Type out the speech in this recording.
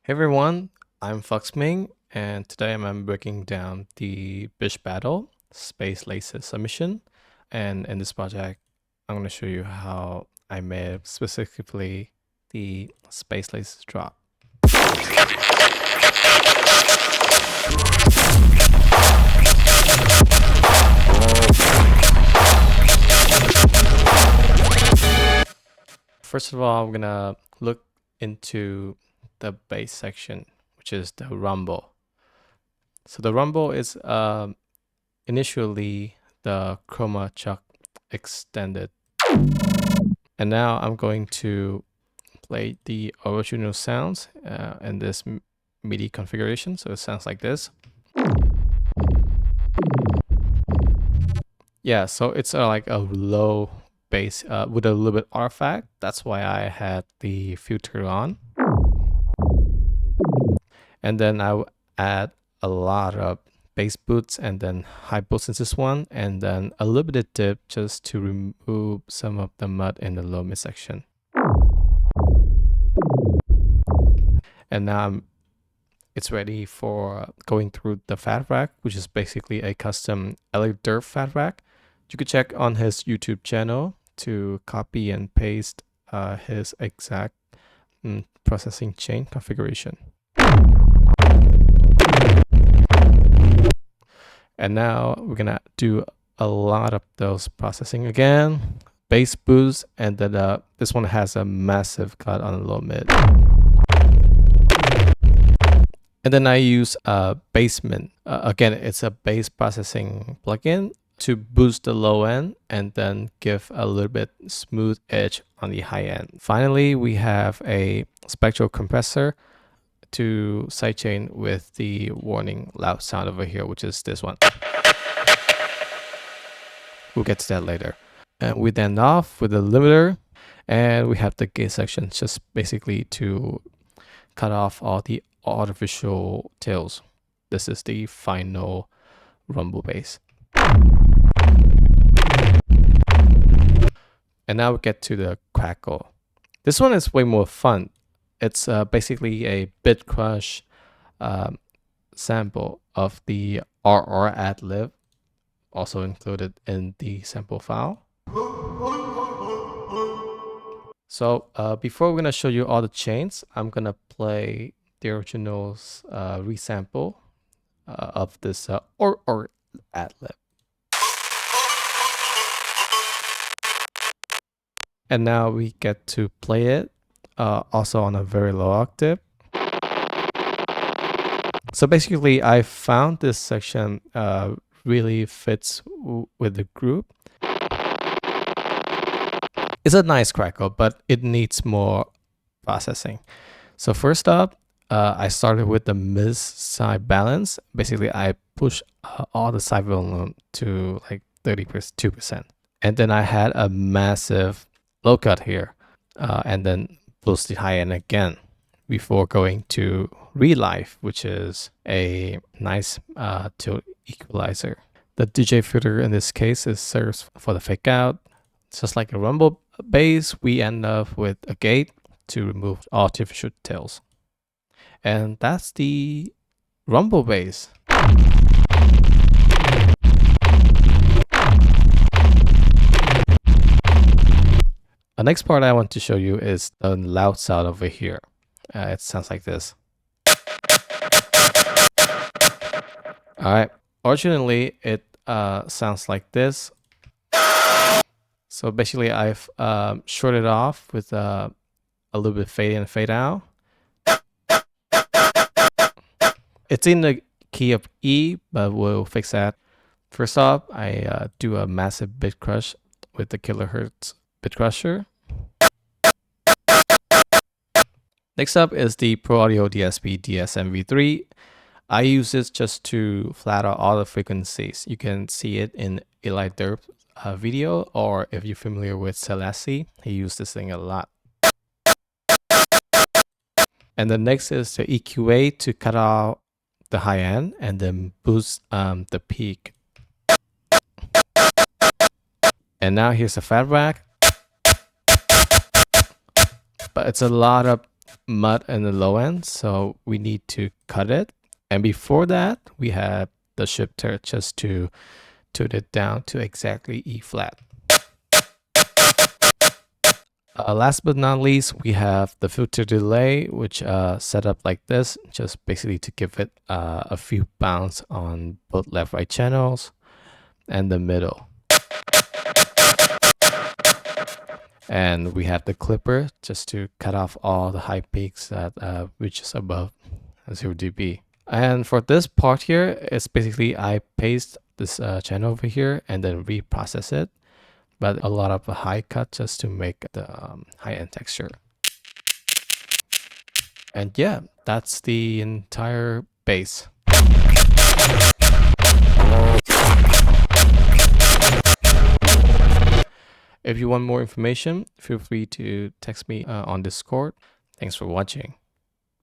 Hey everyone, I'm Foxming, and today I'm breaking down the BISHBATTLE Space Laces submission. And in this project, I'm going to show you how I made specifically the Space Laces drop. First of all, I'm going to look into the bass section, which is the rumble. So the rumble is initially the chroma chuck extended. And now I'm going to play the original sounds in this MIDI configuration. So it sounds like this. Yeah, so it's like a low bass with a little bit artifact. That's why I had the filter on. And then I will add a lot of bass boots and then high boots in this one, and then a little bit of dip just to remove some of the mud in the low mid section. And now it's ready for going through the phat rack, which is basically a custom eliderp phat rack. You could check on his YouTube channel to copy and paste his exact processing chain configuration. And now we're gonna do a lot of those processing again, bass boost, and then this one has a massive cut on the low mid. And then I use Basement. Again, it's a bass processing plugin to boost the low end and then give a little bit smooth edge on the high end. Finally, we have a Spectral Compressor to sidechain with the warning loud sound over here, which is this one. We'll get to that later. And we end off with a limiter, and we have the gate section just basically to cut off all the artificial tails. This is the final rumble bass. And now we get to the crackle. This one is way more fun. It's basically a Bitcrusher sample of the RR adlib, also included in the sample file. So before we're gonna show you all the chains, I'm gonna play the original's resample of this RR adlib. And now we get to play it also on a very low octave. So basically, I found this section really fits with the group. It's a nice crackle, but it needs more processing. So first up, I started with the mid side balance. Basically, I push all the side volume to like 32%. And then I had a massive low cut here, and then boost the high end again before going to ReLife, which is a nice tilt equalizer. The DJ filter in this case serves for the fake out. Just like a rumble bass, we end up with a gate to remove artificial tails. And that's the rumble bass. The next part I want to show you is the loud sound over here. It sounds like this. All right, originally it sounds like this. So basically I've shorted off with a little bit fade in and fade out. It's in the key of E, but we'll fix that. First off, I do a massive Bitcrusher with the kilohertz Bitcrusher. Next up is the Pro Audio DSP DSM V3. I use this just to flat out all the frequencies. You can see it in eliderp video, or if you're familiar with Selassie, he used this thing a lot. And the next is the EQA to cut out the high end and then boost the peak. And now here's the phat rack. But it's a lot of mud in the low end, so we need to cut it. And before that, we have the shifter just to tune it down to exactly E flat. Last but not least, we have the filter delay, which set up like this, just basically to give it a few bounds on both left-right channels and the middle. And we have the clipper just to cut off all the high peaks that reaches above 0 dB. And for this part here, it's basically I paste this channel over here and then reprocess it, but a lot of a high cut just to make the high-end texture. And yeah, that's the entire bass. If you want more information, feel free to text me on Discord. Thanks for watching.